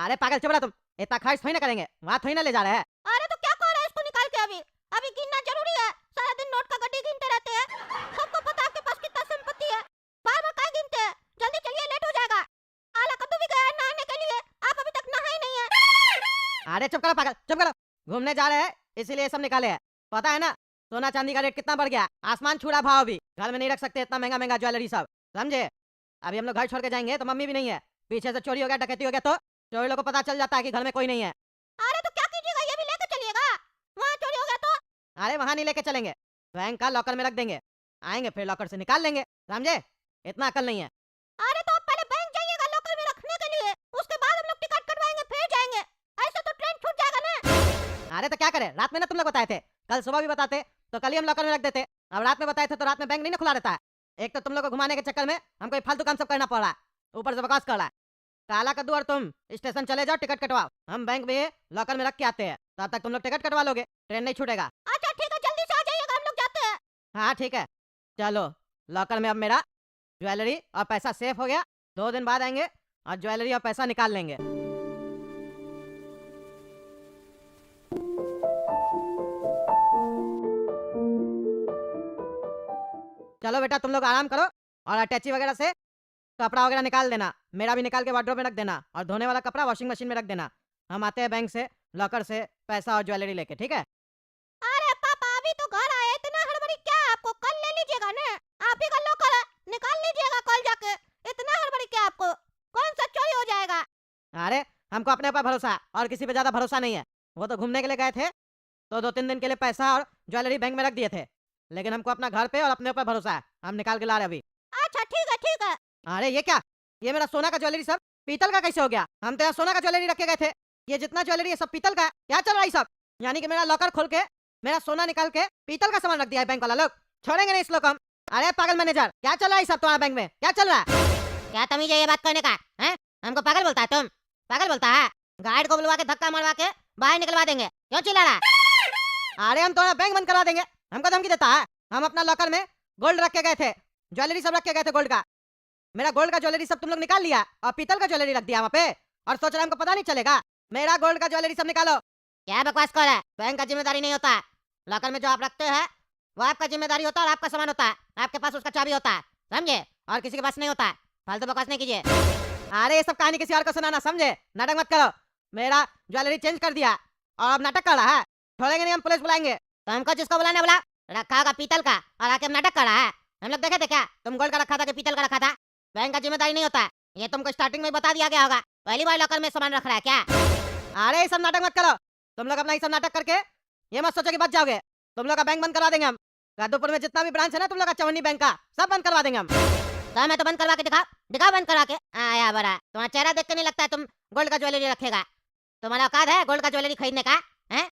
अरे पागल चुप रहा तुम, इतना खर्च थोड़ी ना करेंगे, वहाँ थोड़ी ना ले जा रहे हैं। अरे तो क्या कर रहा है इसको निकाल के? अभी अभी गिनना जरूरी है? सारा दिन नोट का गड्डी गिनते रहते हैं। सबको पता है आपके पास कितना संपत्ति है। बार बार काय गिनते हैं? जल्दी चलिए, लेट हो जाएगा। आला कद्दू भी गया है नहाने के लिए, आप अभी तक नहाए नहीं है। अरे चुप करो पागल, चुप करो। घूमने जा रहे हैं इसीलिए ये सब निकाले हैं। पता है ना सोना चांदी का रेट कितना बढ़ गया, आसमान छू रहा भाव। अभी घर में नहीं रख सकते इतना महंगा महंगा ज्वेलरी सब, समझे? अभी हम लोग घर छोड़ के जाएंगे तो मम्मी भी नहीं है, पीछे से चोरी हो गया, डकैती हो गया तो चोरी लोग को पता चल जाता है कि घर में कोई नहीं है। अरे तो क्या कीजिएगा? ये भी लेके चलिएगा? वहाँ चोरी हो गया तो? अरे वहाँ नहीं लेके चलेंगे, बैंक का लॉकर में रख देंगे, आएंगे फिर लॉकर से निकाल लेंगे, समझे? इतना अकल नहीं है। अरे तो आप पहले बैंक जाइएगा लॉकर में रखने के लिए, उसके बाद हम लोग टिकट कटवाएंगे फिर जाएंगे। ऐसे तो ट्रेन छूट जाएगा ना। अरे तो क्या करें, रात में ना तुम लोग बताए थे, कल सुबह भी बताते तो कल ही हम लॉकर में रख देते। अब रात में बताए थे तो रात में बैंक नहीं ना खुला रहता है। एक तो तुम लोग को घुमाने के चक्कर में हमको ये फालतू काम सब करना पड़ रहा है, ऊपर से बकवास कर रहा है। काला कद्दू और तुम स्टेशन चले जाओ, टिकट कटवाओ, हम बैंक में लॉकर में रख के आते हैं, तब तक तुम लोग टिकट कटवा लोगे, ट्रेन नहीं छूटेगा। अच्छा ठीक है, जल्दी से आ जाइएगा, हम लोग जाते हैं। हाँ ठीक है, चलो। लॉकर में अब मेरा ज्वेलरी और पैसा सेफ हो गया, 2 दिन बाद आएंगे और ज्वेलरी और पैसा निकाल लेंगे। चलो बेटा तुम लोग आराम करो और अटैची वगैरह से कपड़ा वगैरह निकाल देना, मेरा भी निकाल के वार्डरोब में रख देना, और धोने वाला कपड़ा वॉशिंग मशीन में रख देना। हम आते हैं बैंक से लॉकर से पैसा और ज्वेलरी लेके, ठीक है? अरे पापा अभी तो घर आए, इतना हड़बड़ी क्या है आपको? कल ले लीजिएगा ना, आप ही का लॉकर है, निकाल लीजिएगा कल जाके। इतना हड़बड़ी क्या आपको? कौन सा चोरी हो जाएगा? अरे हमको अपने ऊपर भरोसा है और किसी पे ज्यादा भरोसा नहीं है। वो तो घूमने के लिए गए थे तो 2-3 दिन के लिए पैसा और ज्वेलरी बैंक में रख दिए थे, लेकिन हमको अपना घर पे और अपने ऊपर भरोसा है, हम निकाल के ला रहे अभी। अच्छा ठीक है ठीक है। अरे ये क्या, ये मेरा सोना का ज्वेलरी सब पीतल का कैसे हो गया? हम तो यहाँ सोना का ज्वेलरी रखे गए थे, ये जितना ज्वेलरी है सब पीतल का है, क्या चल रहा है सब? यानी कि मेरा लॉकर खोल के मेरा सोना निकाल के पीतल का सामान रख दिया है बैंक वाला लोग, छोड़ेंगे नहीं इस लोग हम। अरे पागल मैनेजर, क्या चल रहा है सब तुम्हारा बैंक में, क्या चल रहा है? क्या तमीज है ये बात करने का? हैं? हमको पागल बोलता है तुम? पागल बोलता है? गार्ड को बुलवा के धक्का मारवा के बाहर निकलवा देंगे, क्यों चिल्ला रहा है? अरे हम तुम्हारा बैंक बंद करवा देंगे, हमको धमकी देता है? हम अपना लॉकर में गोल्ड रख के गए थे, ज्वेलरी सब रख के गए थे गोल्ड का, मेरा गोल्ड का ज्वेलरी सब तुम लोग निकाल लिया और पीतल का ज्वेलरी रख दिया वहाँ पे, और सोच रहे हमको पता नहीं चलेगा? मेरा गोल्ड का ज्वेलरी सब निकालो। क्या बकवास कर रहा है? बैंक का जिम्मेदारी नहीं होता है, लॉकर में जो आप रखते हैं वो आपका जिम्मेदारी होता है और आपका सामान होता है, आपके पास उसका चाबी होता है, समझे? और किसी के पास नहीं होता है, फालतू बकवास नहीं कीजिए। अरे ये सब कहानी किसी और को सुनाना, समझे? नाटक मत करो, मेरा ज्वेलरी चेंज कर दिया और अब नाटक कर रहा है, छोड़ेंगे नहीं हम, पुलिस बुलाएंगे। तो हमको जिसको बुलाना बुला, रखा होगा पीतल का और आके नाटक कर रहा है। हम लोग देखे थे क्या तुम गोल्ड का रखा था कि पीतल का रखा था? बैंक का जिम्मेदारी नहीं होता है, ये तुमको स्टार्टिंग में बता दिया गया होगा, पहली बार लॉकर में सामान रख रहा है क्या? अरे ये सब नाटक मत करो, तुम लोग अपना ये सब नाटक करके ये मत सोचो कि बच जाओगे, तुम लोग का बैंक बंद करवा देंगे हम। कादुपुर में जितना भी ब्रांच है ना तुम लोग का चवन्नी बैंक का, सब बंद करवा देंगे हम। तो मैं तो बंद करवा के दिखाओ, दिखाओ बंद करवा के। आया बड़ा, तुम्हारा चेहरा देख के नहीं लगता है तुम गोल्ड का ज्वेलरी रखेगा। तुम्हारा औकात है गोल्ड का ज्वेलरी खरीदने का? हैं?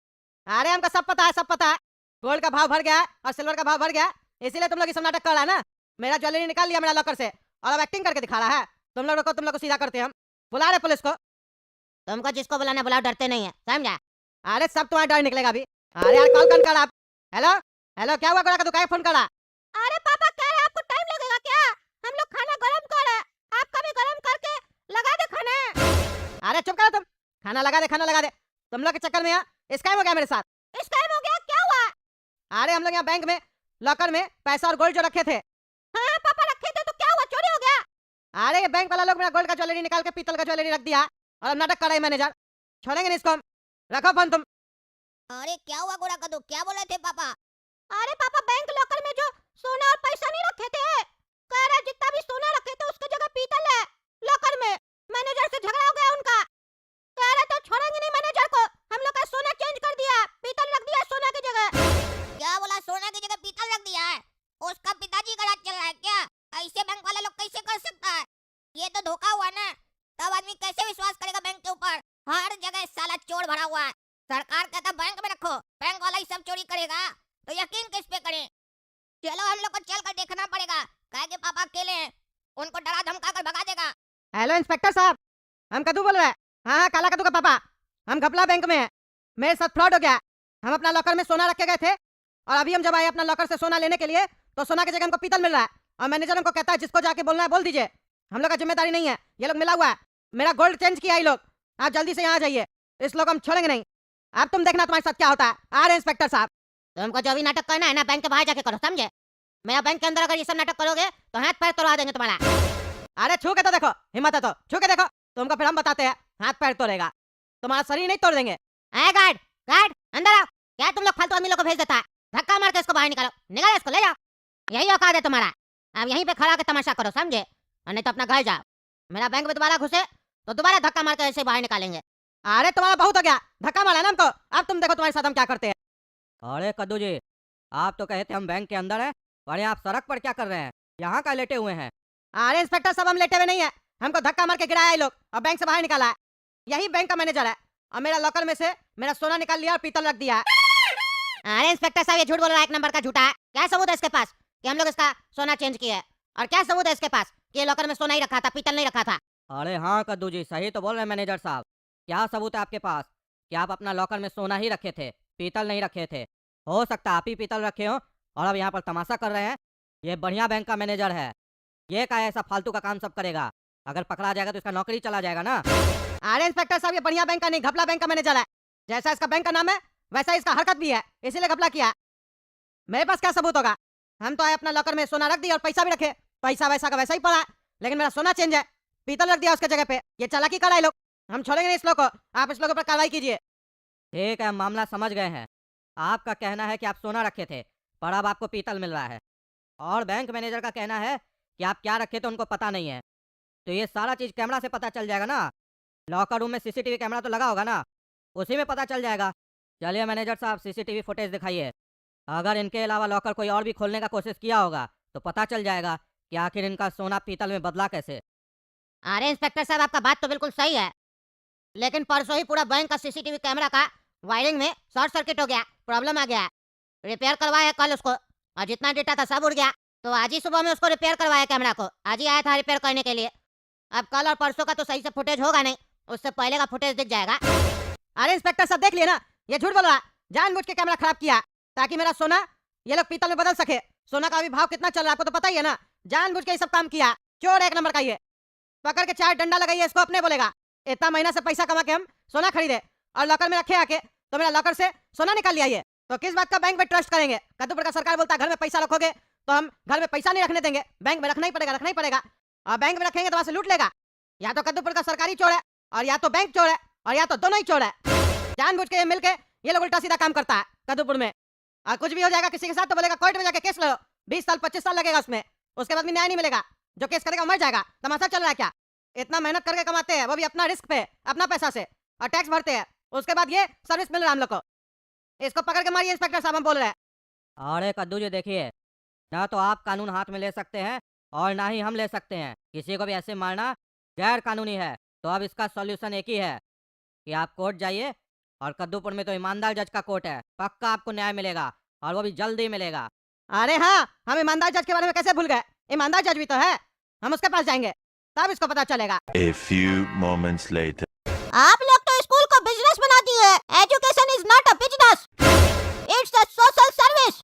अरे हमको सब पता है, सब पता है, गोल्ड का भाव बढ़ गया है और सिल्वर का भाव बढ़ गया है, इसीलिए तुम लोग ये सब नाटक कर रहा है ना। मेरा ज्वेलरी निकाल लिया मेरा लॉकर से और अब एक्टिंग करके दिखा रहा है, तुम लोग को सीधा करते हम, बुला रहे पुलिस को। तुमको जिसको बुलाना बुलाओ, डरते नहीं है, समझा? अरे सब तुम्हारा डर निकलेगा अभी। अरे यार कॉल कौन कर रहा? हेलो हेलो, क्या हुआ? गोरा का दुकान फोन करा? अरे पापा कह रहे आपको टाइम लगेगा क्या? हम लोग खाना गरम कर रहे हैं, आपका भी गरम करके लगा दे खाना। अरे चुप करो तुम, खाना लगा दे, खाना लगा दे। तुम लोग के चक्कर में यहाँ स्कैम हो गया मेरे साथ। स्कैम हो गया? क्या हुआ? अरे हम लोग यहाँ बैंक में लॉकर में पैसा और गोल्ड जो रखे थे। हाँ पापा रखे थे, तो क्या हुआ, चोरी हो गया? अरे ये बैंक वाला लोग मेरा गोल्ड का ज्वेलरी निकाल के पीतल का ज्वेलरी रख दिया और अब नाटक कर रहे हैं मैनेजर, छोड़ेंगे नहीं इसको हम। रखो फोन तुम। अरे क्या हुआ गोरा कद्दू, क्या बोले थे पापा? अरे पापा बैंक लॉकर में जो सोना और पैसा नहीं रखे थे, कह रहे जितना भी सोना रखे थे उसकी जगह पीतल है लॉकर में। मैनेजर से झगड़ा हो गया उनका, कह रहे तो छोड़ेंगे नहीं मैनेजर को, हम लोग का सोना चेंज कर दिया, पीतल रख दिया सोना की जगह। क्या बोला? सोना की जगह पीतल रख दिया है? उसका पिताजी का राज चल रहा है क्या? ऐसे बैंक वाले लोग कैसे कर सकता है? ये तो धोखा हुआ ना। तब आदमी कैसे विश्वास करेगा बैंक के ऊपर? हर जगह साला चोर भरा हुआ है। सरकार कहता बैंक में रखो, बैंक वाला ही सब चोरी करेगा, तो यकीन किस पे करें? चलो हम लोग को चल कर देखना पड़ेगा, कहे के पापा अकेले हैं, उनको डरा धमका कर भगा देगा। हेलो इंस्पेक्टर साहब, हम कद्दू बोल रहे हैं। हाँ हाँ, काला कद्दू का पापा, हम घपला बैंक में हैं, मेरे साथ फ्रॉड हो गया। हम अपना लॉकर में सोना रखे गए थे और अभी हम जब आए अपना लॉकर से सोना लेने के लिए तो सोना की जगह हमको पीतल मिल रहा है और मैनेजर हमको कहता है जिसको जाके बोलना है बोल दीजिए, हम लोग का जिम्मेदारी नहीं है, ये लोग मिला हुआ है, मेरा गोल्ड चेंज किया ये लोग आप जल्दी से यहाँ जाइए, इस लोग हम छोड़ेंगे नहीं। अब तुम देखना तुम्हारे साथ क्या होता है। आ रहे हैं इंस्पेक्टर साहब। तुमको जो भी नाटक करना है ना बैंक के बाहर जाके करो, समझे? मेरा बैंक के अंदर अगर ये सब नाटक करोगे तो हाथ पैर तोड़वा देंगे तुम्हारा। अरे छू के तो देखो, हिम्मत है तो छू के देखो, तुमको फिर हम बताते हैं हाथ पैर तोड़ेगा, तुम्हारा शरीर नहीं तोड़ देंगे। ए गार्ड, गार्ड अंदर आओ। क्या तुम लोग फालतू आदमी लोग को भेज देता है? धक्का मार के इसको बाहर निकालो, निकालो इसको, ले जाओ। यही औकात है तुम्हारा। अब यहीं पे खड़ा के तमाशा करो, समझे? और नहीं तो अपना घर जाओ। मेरा बैंक में दोबारा घुसे तो दोबारा धक्का मार के ऐसे बाहर निकालेंगे। अरे तुम्हारा बहुत हो गया, धक्का मारा ना हमको, अब तुम देखो तुम्हारे साथ हम क्या करते हैं। अरे कद्दू जी, आप तो कहे थे हम बैंक के अंदर हैं, और आप सड़क पर क्या कर रहे हैं? यहाँ का लेटे हुए हैं। अरे इंस्पेक्टर साहब, हम लेटे हुए नहीं है, हमको धक्का मार के गिराया ये लोग और बैंक से बाहर निकाला है। यही बैंक का मैनेजर है, और मेरा लॉकर में से मेरा सोना निकाल लिया और पीतल रख दिया। अरे इंस्पेक्टर साहब, ये झूठ बोल रहा है, एक नंबर का झूठा है। क्या सबूत है इसके पास कि हम लोग इसका सोना चेंज किया है? और क्या सबूत है इसके पास कि ये लॉकर में सोना ही रखा था, पीतल नहीं रखा था? अरे हाँ कद्दू जी, सही तो बोल रहे हैं मैनेजर साहब। क्या सबूत है आपके पास कि आप अपना लॉकर में सोना ही रखे थे, पीतल नहीं रखे थे? हो सकता है आप ही पीतल रखे हो और अब यहाँ पर तमाशा कर रहे हैं। ये बढ़िया बैंक का मैनेजर है, ये का ऐसा फालतू का काम सब करेगा? अगर पकड़ा जाएगा तो इसका नौकरी चला जाएगा ना। अरे इंस्पेक्टर साहब, ये बढ़िया बैंक का नहीं, घपला बैंक का मैनेजर है। जैसा इसका बैंक का नाम है वैसा इसका हरकत भी है, इसीलिए घपला किया। मेरे पास क्या सबूत होगा? हम तो आए अपना लॉकर में सोना रख दिया और पैसा भी रखे, पैसा वैसा का वैसा ही पड़ा है, लेकिन मेरा सोना चेंज है, पीतल रख दिया उसके जगह पे। ये चालाकी करा है लोग, हम छोड़ेंगे नहीं इस लोग को। आप इस लोगों पर कार्रवाई कीजिए। ठीक है, मामला समझ गए हैं। आपका कहना है कि आप सोना रखे थे पर अब आपको पीतल मिल रहा है, और बैंक मैनेजर का कहना है कि आप क्या रखे थे उनको पता नहीं है। तो ये सारा चीज कैमरा से पता चल जाएगा ना। लॉकर रूम में सीसीटीवी कैमरा तो लगा होगा ना, उसी में पता चल जाएगा। चलिए मैनेजर साहब, सीसीटीवी फुटेज दिखाइए। अगर इनके अलावा लॉकर कोई और भी खोलने का कोशिश किया होगा तो पता चल जाएगा कि आखिर इनका सोना पीतल में बदला कैसे। अरे इंस्पेक्टर साहब, आपका बात तो बिल्कुल सही है, लेकिन परसों ही पूरा बैंक का सीसीटीवी कैमरा का वायरिंग में शॉर्ट सर्किट हो गया, प्रॉब्लम आ गया। रिपेयर करवाया कल उसको, और जितना डेटा था सब उड़ गया। तो आज ही सुबह में उसको रिपेयर करवाया कैमरा को, आज ही आया था रिपेयर करने के लिए। अब कल और परसों का तो सही से फुटेज होगा नहीं, उससे पहले का फुटेज दिख जाएगा। अरे इंस्पेक्टर साहब, देख लिए ना, ये झूठ बोल रहा, जानबूझ के कैमरा खराब किया ताकि मेरा सोना ये लोग पीतल में बदल सके। सोना का अभी भाव कितना चल रहा है आपको तो पता ही है ना, जानबूझ के ये सब काम किया। चोर एक नंबर का ये, पकड़ के 4 डंडा लगाइए इसको, अपने बोलेगा। इतना महीना से पैसा कमा के हम सोना खरीदे और लॉकर में रखे आके, तो मेरा लॉकर से सोना निकाल लिया ये, तो किस बात का बैंक में ट्रस्ट करेंगे? कद्दूपुर का सरकार बोलता है घर में पैसा रखोगे तो हम घर में पैसा नहीं रखने देंगे, बैंक में रखना ही पड़ेगा, रखना ही पड़ेगा। और बैंक में रखेंगे तो वहां से लूट लेगा। या तो कद्दूपुर का सरकारी चोर है, और या तो बैंक चोर है, और या तो दोनों ही चोर है। जानबूझ के ये मिलके ये लोग उल्टा सीधा काम करता है कद्दूपुर में। और कुछ भी हो जाएगा किसी के साथ तो बोलेगा कोर्ट में जाके केस लो, 20 साल 25 साल लगेगा उसमें, उसके बाद भी न्याय नहीं मिलेगा। जो केस करेगा मर जाएगा। तमाशा चल रहा है क्या? इतना मेहनत करके कमाते हैं, वो भी अपना रिस्क पे, अपना पैसा से, और टैक्स भरते हैं, उसके बाद ये सर्विस मिल रहा है हम लोग को। इसको पकड़ के मारिए इंस्पेक्टर साहब, हम बोल रहे हैं। अरे कद्दू जी देखिए, ना तो आप कानून हाथ में ले सकते हैं और ना ही हम ले सकते हैं। किसी को भी ऐसे मारना गैर कानूनी है। तो अब इसका सॉल्यूशन एक ही है कि आप कोर्ट जाइए, और कद्दूपुर में तो ईमानदार जज का कोर्ट है, पक्का आपको न्याय मिलेगा, और वो भी जल्दी मिलेगा। अरे हाँ, हम ईमानदार जज के बारे में कैसे भूल गए? ईमानदार जज भी तो है, हम उसके पास जाएंगे तब इसको पता चलेगा। A few moments later. आप लोग तो स्कूल को बिजनेस बना दिए। Education is not a business, it's a social service.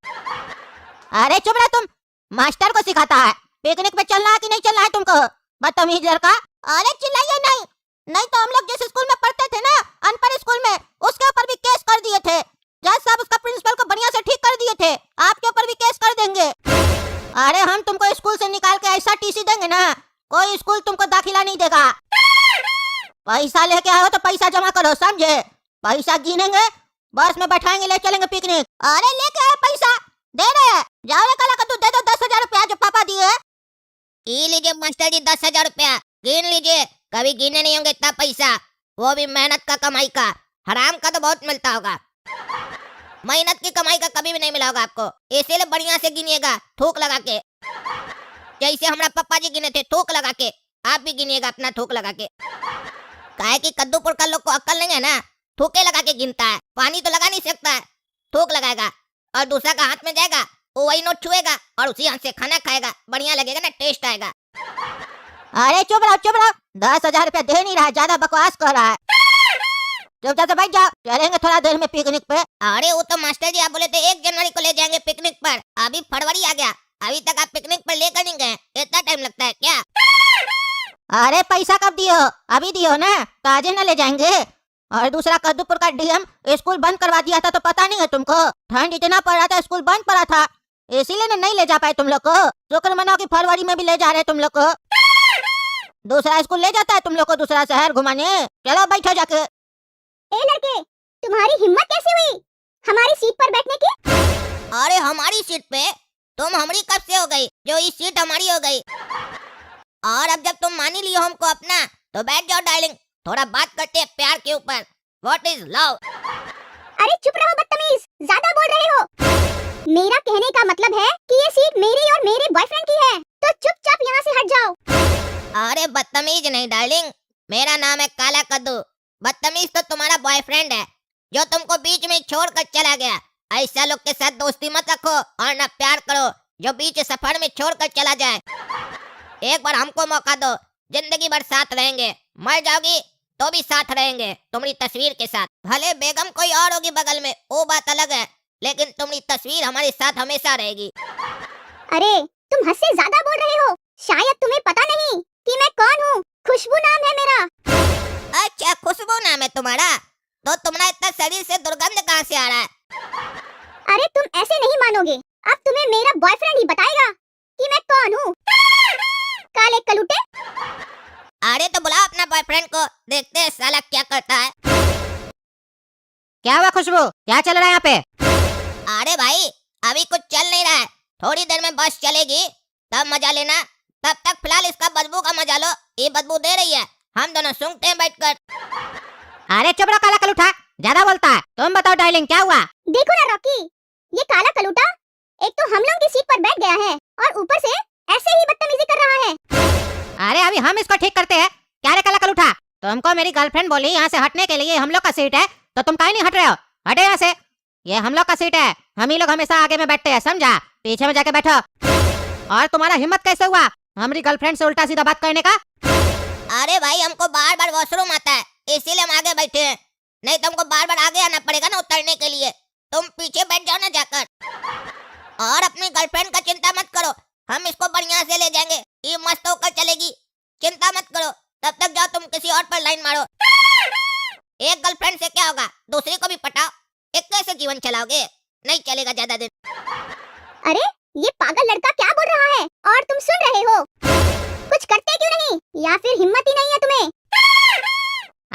अरे चुप रहे तुम, मास्टर को सिखाता है पिकनिक पे चलना है कि नहीं चलना है तुमको, बदतमीज लड़का। अरे चिल्लाइए नहीं, नहीं तो हम लोग जिस स्कूल में पढ़ते थे ना, अनपढ़ स्कूल में, उसके ऊपर भी केस कर दिए थे। जज साहब उसका प्रिंसिपल को बढ़िया से ठीक कर दिए थे, आपके ऊपर भी केस कर देंगे। अरे हम तुमको स्कूल से निकाल के ऐसा टीसी देंगे ना, कोई स्कूल तुमको दाखिला नहीं देगा। पैसा लेके आए हो तो पैसा जमा करो, समझे? पैसा गिनेंगे, बस में बैठाएंगे, ले चलेंगे पिकनिक। अरे लेके आए पैसा, दे रहे हैं, जाओ रे काला कद्दू, दे दो 10,000 रुपया जो पापा दिए। ये लीजिए मास्टर जी 10,000 रुपया, गिन लीजिए, कभी गिने नहीं होंगे इतना पैसा, वो भी मेहनत का कमाई का। हराम का तो बहुत मिलता होगा, मेहनत की कमाई का कभी भी नहीं मिला होगा आपको, इसीलिए बढ़िया से गिनिएगा, थूक लगा के। जैसे हमारा पापा जी गिने थे थूक लगा के, आप भी गिनिएगा अपना थूक लगा के। काहे कि कद्दूपुर का लोग को अक्ल नहीं है ना, थूके लगा के गिनता है, पानी तो लगा नहीं सकता है, थूक लगाएगा, और दूसरा का हाथ में जाएगा, वो वही नोट छुएगा और उसी हाथ से खाना खाएगा, बढ़िया लगेगा ना, टेस्ट आएगा। अरे चुप रहो, 10,000 रुपया दे नहीं रहा, ज्यादा बकवास कर रहा है। चुपचाप से बैठ जाओ, चलेंगे थोड़ा देर में पिकनिक पे। अरे वो तो मास्टर जी आप बोले थे 1 जनवरी को ले जाएंगे पिकनिक पर, अभी फरवरी आ गया, अभी तक आप पिकनिक पर लेकर नहीं गए, इतना टाइम लगता है क्या? अरे पैसा कब दियो? अभी दियो ना, तो आज ही ना ले जाएंगे। और दूसरा, कद्दूपुर का डीएम स्कूल बंद करवा दिया था, तो पता नहीं है तुमको? ठंड इतना पड़ रहा था, स्कूल बंद पड़ा था, इसीलिए ना नहीं ले जा पाए तुम लोग को। शुक्र मनाओ कि फरवरी में भी ले जा रहे तुम लोग को। दूसरा स्कूल ले जाता है तुम लोग को दूसरा शहर घुमाने। चलो बैठो जाके। ए लड़के, तुम्हारी हिम्मत कैसे हुई हमारी सीट पर बैठने की? अरे हमारी सीट पे? तुम हमारी कब से हो गई जो ये सीट हमारी हो गई? और अब जब तुम मान ही लियो हमको अपना, तो बैठ जाओ डार्लिंग, थोड़ा बात करते हैं प्यार के ऊपर। What is love? अरे चुप रहो बदतमीज, ज्यादा बोल रहे हो। मेरा कहने का मतलब है कि ये सीट मेरी और मेरे बॉयफ्रेंड की है, तो चुपचाप यहाँ से हट जाओ। अरे बदतमीज नहीं डार्लिंग, मेरा नाम है काला कद्दू। बदतमीज तो तुम्हारा बॉयफ्रेंड है जो तुमको बीच में छोड़कर चला गया। ऐसा लोग के साथ दोस्ती मत रखो और ना प्यार करो जो बीच सफर में छोड़कर चला जाए। एक बार हमको मौका दो, जिंदगी भर साथ रहेंगे, मर जाओगी तो भी साथ रहेंगे तुम्हारी तस्वीर के साथ। भले बेगम कोई और होगी बगल में, वो बात अलग है, लेकिन तुम्हारी तस्वीर हमारे साथ हमेशा रहेगी। अरे तुम हद से ज्यादा बोल रहे हो। शायद तुम्हें पता नहीं कि मैं कौन हूँ। खुशबू नाम है मेरा। अच्छा खुशबू नाम है तुम्हारा, तो तुम्हारा इतना शरीर से दुर्गंध कहाँ से आ रहा है? अरे तुम ऐसे नहीं मानोगे, अब तुम्हें मेरा बॉयफ्रेंड ही बताएगा कि मैं कौन हूँ। काले कलूटे। अरे तो बुला अपना बॉयफ्रेंड को, देखते हैं साला क्या करता है। क्या हुआ खुशबू, क्या चल रहा है यहाँ पे? अरे भाई अभी कुछ चल नहीं रहा है, थोड़ी देर में बस चलेगी तब मजा लेना। तब तक फिलहाल इसका बदबू का मजा लो। ये बदबू दे रही है, हम दोनों सूंघते हैं बैठकर। अरे चुप रहो काला कलूठा, ज्यादा बोलता है। तुम बताओ डार्लिंग क्या हुआ? देखो ना रॉकी, ये काला कलूटा एक तो हम लोग की सीट पर बैठ गया है और ऊपर से ऐसे ही बदतमीजी कर रहा है। अरे अभी हम इसको ठीक करते हैं। क्या रे काला कलूठा, तुमको मेरी गर्लफ्रेंड बोली यहाँ से हटने के लिए, हम लोग का सीट है, तो तुम काहे नहीं हट रहे हो? हटे यहाँ से, ये हम लोग का सीट है, हम ही लोग हमेशा आगे में बैठते हैं, समझा? पीछे में जाके बैठो। और तुम्हारा हिम्मत कैसे हुआ हमारी गर्लफ्रेंड से उल्टा सीधा बात करने का? अरे भाई हमको बार बार वॉशरूम आता है, इसीलिए हम आगे बैठे हैं, नहीं तो हमको बार बार आगे आना पड़ेगा ना उतरने के लिए। तुम पीछे बैठ जाओ ना जाकर। और अपनी गर्लफ्रेंड का चिंता मत करो, हम इसको बढ़िया से ले जाएंगे, ये मस्त होकर चलेगी, चिंता मत करो। तब तक जाओ तुम किसी और पर लाइन मारो। एक गर्लफ्रेंड से क्या होगा, दूसरी को भी पटाओ। एक कैसे जीवन चलाओगे? नहीं चलेगा ज्यादा दिन। अरे ये पागल लड़का क्या बोल रहा है और तुम सुन रहे हो? कुछ करते क्यों नहीं, या फिर हिम्मत ही नहीं है तुम्हें?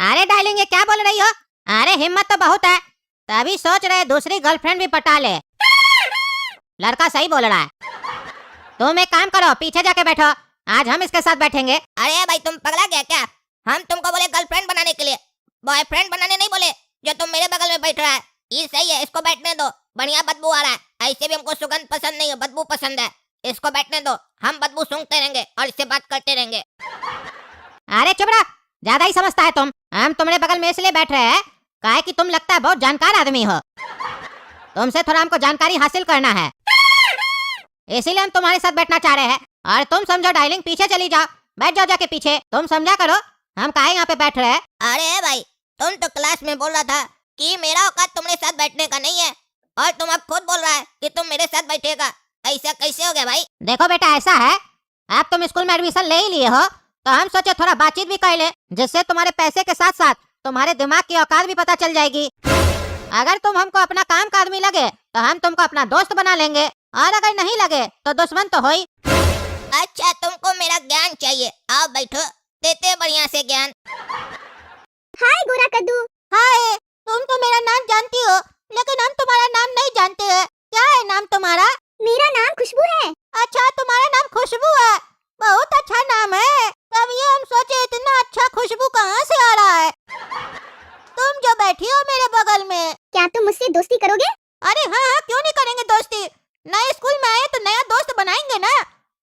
अरे डार्लिंग ये क्या बोल रही हो? अरे हिम्मत तो बहुत है, तभी सोच रहे दूसरी गर्लफ्रेंड भी पटा ले। लड़का सही बोल रहा है। तुम एक काम करो, पीछे जाके बैठो, आज हम इसके साथ बैठेंगे। अरे भाई तुम पगला गया क्या? हम तुमको बोले गर्लफ्रेंड बनाने के लिए, बॉयफ्रेंड बनाने नहीं बोले। जो तुम मेरे बगल में बैठ रहा है ये सही है, इसको बैठने दो, बढ़िया बदबू आ रहा है। ऐसे भी हमको सुगंध पसंद नहीं है, बदबू पसंद है। इसको बैठने दो, हम बदबू सूंघते रहेंगे और इससे बात करते रहेंगे। अरे चुप रहा, ज्यादा ही समझता है तुम। हम तुम्हारे बगल में इसलिए बैठ रहे हैं काहे कि तुम लगता है बहुत जानकार आदमी हो, तुमसे थोड़ा हमको जानकारी हासिल करना है, इसीलिए हम तुम्हारे साथ बैठना चाह रहे हैं। और तुम समझो डार्लिंग, पीछे चली जाओ, बैठ जाओ जाके पीछे। तुम समझा करो हम काहे यहाँ पे बैठ रहे हैं। अरे भाई तुम तो क्लास में बोल रहा था कि मेरा औकात तुम्हारे साथ बैठने का नहीं है, और तुम अब खुद बोल रहा है कि तुम मेरे साथ बैठेगा। ऐसा कैसे हो गया भाई? देखो बेटा ऐसा है, अब तुम स्कूल में एडमिशन ले ही लिए हो, तो हम सोचे थोड़ा बातचीत भी कर ले, जिससे तुम्हारे पैसे के साथ साथ तुम्हारे दिमाग की औकात भी पता चल जाएगी। अगर तुम हमको अपना काम का आदमी लगे तो हम तुमको अपना दोस्त बना लेंगे, और अगर नहीं लगे तो दुश्मन तो हो ही। अच्छा तुमको मेरा ज्ञान चाहिए, आओ बैठो, देते हैं बढ़िया से ज्ञान। हाय गोरा कद्दू। हाय, तुम तो मेरा नाम जानती हो, लेकिन हम तुम्हारा नाम नहीं जानते हैं। क्या है नाम तुम्हारा? मेरा नाम खुशबू है। अच्छा तुम्हारा नाम खुशबू है, बहुत अच्छा नाम है। तब ये हम सोचे इतना अच्छा खुशबू कहाँ से आ रहा है। तुम जो बैठी हो मेरे बगल में, क्या तुम मुझसे दोस्ती करोगे? अरे हाँ हाँ क्यों नहीं करेंगे दोस्ती, नए स्कूल में आए तो नया दोस्त बनाएंगे ना।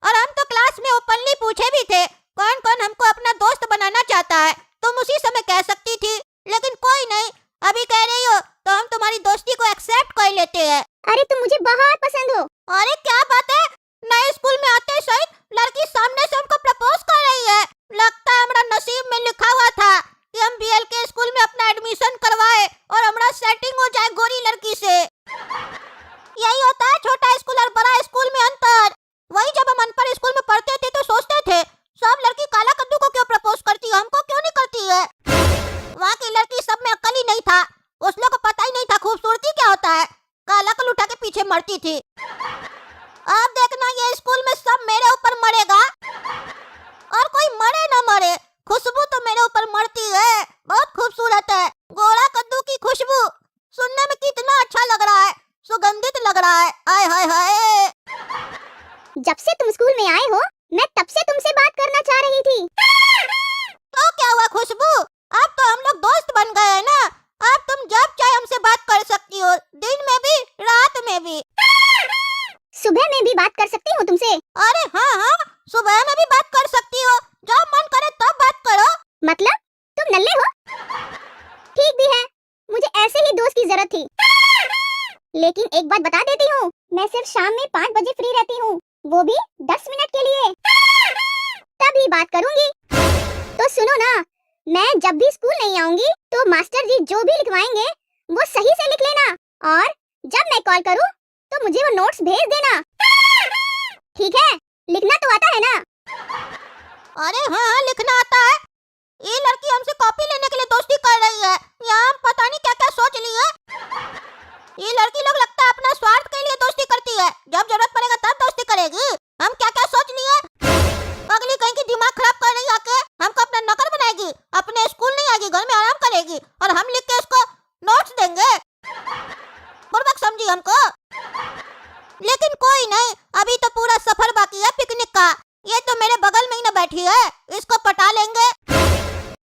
और हम तो क्लास में ओपनली पूछे भी थे कौन कौन हमको अपना दोस्त बनाना चाहता है, तुम उसी समय कह सकती थी, लेकिन कोई नहीं, अभी कह रही हो तो हम तुम्हारी दोस्ती को एक्सेप्ट कर लेते हैं। अरे तुम मुझे बहुत पसंद हो। अरे क्या बात है, नए स्कूल में आते सही लड़की सामने से हमको प्रपोज कर रही है। लगता है हमारा नसीब में लिखा हुआ था कि हम बीएलके स्कूल में अपना एडमिशन करवाए और हमारा सेटिंग हो जाए गोरी लड़की से। यही होता है छोटा स्कूल और बड़ा स्कूल में अंतर। वही जब हम अनपढ़ स्कूल में पढ़ते थे तो सोचते थे करूंगी। तो सुनो ना, मैं जब भी स्कूल नहीं आऊंगी तो मास्टर जी जो भी लिखवाएंगे वो सही से लिख लेना, और जब मैं कॉल करूं तो मुझे वो नोट्स भेज देना। ठीक है? लिखना तो आता है ना? अरे हाँ, लिखना आता है। ये लड़की हमसे कॉपी लेने के लिए दोस्ती कर रही है, यहाँ हम पता नहीं क्या क्या सोच ली है। ये लड़की लोग लगता है अपना स्वार्थ के लिए दोस्ती करती है, जब जरूरत पड़ेगा तब दोस्ती करेगी। हम क्या क्या सोच लिए। अगली कहीं की दिमाग खराब कर रही आके हमको अपना नौकर बनाएगी, अपने स्कूल नहीं आएगी, घर में आराम करेगी और हम लिख के उसको नोट्स देंगे। बुर्बक समझी हमको। लेकिन कोई नहीं, अभी तो पूरा सफर बाकी है पिकनिक का। ये तो मेरे बगल में ही ना बैठी है, इसको पटा लेंगे।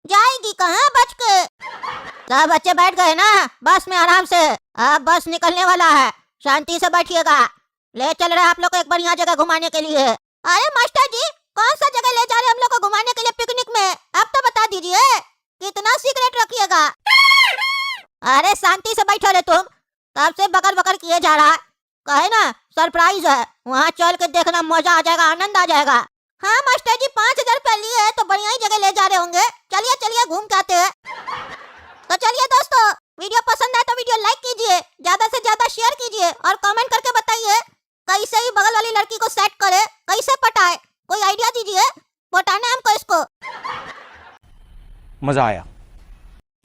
जाएगी कहाँ बच के। सब बच्चे बैठ गए ना बस में आराम से, अब बस निकलने वाला है, शांति से बैठिएगा। ले चल रहे आप लोग को एक बढ़िया जगह घुमाने के लिए। अरे मास्टर जी, कौन सा जगह ले जा रहे हम लोग को घुमाने के लिए पिकनिक में, अब तो बता दीजिए, कितना सीक्रेट रखिएगा। अरे शांति से बैठो रे तुम, तब से बकर बकर किए जा रहा है। कहे ना सरप्राइज है, वहाँ चल के देखना, मजा आ जाएगा, आनंद आ जाएगा। हाँ मास्टर जी, 5,000 रुपया लिए है तो बढ़िया ही जगह ले जा रहे होंगे। चलिए चलिए घूम के आते हैं। तो चलिए दोस्तों, वीडियो पसंद आए तो वीडियो लाइक कीजिए, ज्यादा से ज्यादा शेयर कीजिए और कमेंट करके बताइए कैसे ही बगल वाली लड़की को सेट करे, कैसे पटाए, कोई आइडिया दीजिए, पटाना हमको इसको। मजा आया।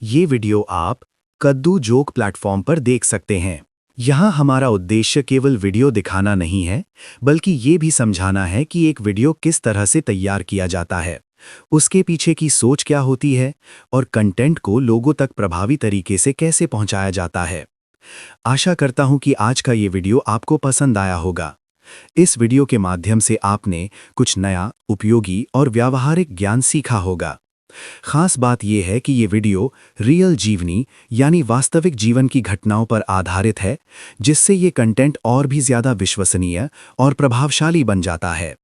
ये वीडियो आप कद्दू जोक प्लेटफॉर्म पर देख सकते हैं। यहाँ हमारा उद्देश्य केवल वीडियो दिखाना नहीं है, बल्कि ये भी समझाना है कि एक वीडियो किस तरह से तैयार किया जाता है, उसके पीछे की सोच क्या होती है और कंटेंट को लोगों तक प्रभावी तरीके से कैसे पहुंचाया जाता है। आशा करता हूं कि आज का ये वीडियो आपको पसंद आया होगा। इस वीडियो के माध्यम से आपने कुछ नया, उपयोगी और व्यावहारिक ज्ञान सीखा होगा। खास बात यह है कि ये वीडियो रियल जीवनी यानी वास्तविक जीवन की घटनाओं पर आधारित है, जिससे ये कंटेंट और भी ज्यादा विश्वसनीय और प्रभावशाली बन जाता है।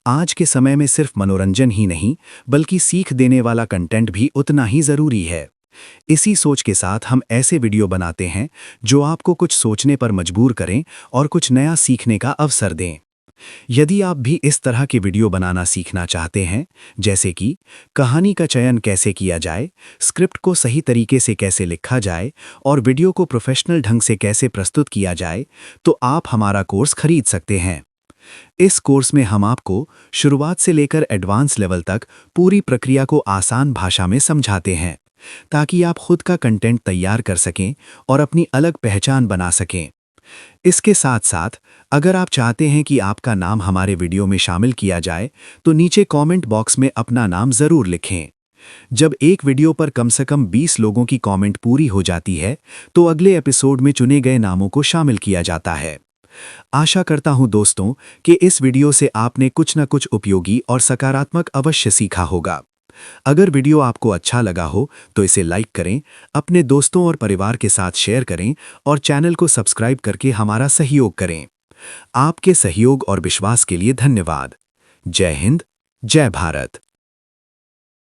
आज के समय में सिर्फ मनोरंजन ही नहीं, बल्कि सीख देने वाला कंटेंट भी उतना ही जरूरी है। इसी सोच के साथ हम ऐसे वीडियो बनाते हैं जो आपको कुछ सोचने पर मजबूर करें और कुछ नया सीखने का अवसर दें। यदि आप भी इस तरह के वीडियो बनाना सीखना चाहते हैं, जैसे कि कहानी का चयन कैसे किया जाए, स्क्रिप्ट को सही तरीके से कैसे लिखा जाए और वीडियो को प्रोफेशनल ढंग से कैसे प्रस्तुत किया जाए, तो आप हमारा कोर्स खरीद सकते हैं। इस कोर्स में हम आपको शुरुआत से लेकर एडवांस लेवल तक पूरी प्रक्रिया को आसान भाषा में समझाते हैं, ताकि आप खुद का कंटेंट तैयार कर सकें और अपनी अलग पहचान बना सकें। इसके साथ साथ अगर आप चाहते हैं कि आपका नाम हमारे वीडियो में शामिल किया जाए, तो नीचे कमेंट बॉक्स में अपना नाम जरूर लिखें। जब एक वीडियो पर कम से कम 20 लोगों की कमेंट पूरी हो जाती है, तो अगले एपिसोड में चुने गए नामों को शामिल किया जाता है। आशा करता हूं दोस्तों कि इस वीडियो से आपने कुछ न कुछ उपयोगी और सकारात्मक अवश्य सीखा होगा। अगर वीडियो आपको अच्छा लगा हो तो इसे लाइक करें, अपने दोस्तों और परिवार के साथ शेयर करें और चैनल को सब्सक्राइब करके हमारा सहयोग करें। आपके सहयोग और विश्वास के लिए धन्यवाद। जय हिंद, जय भारत।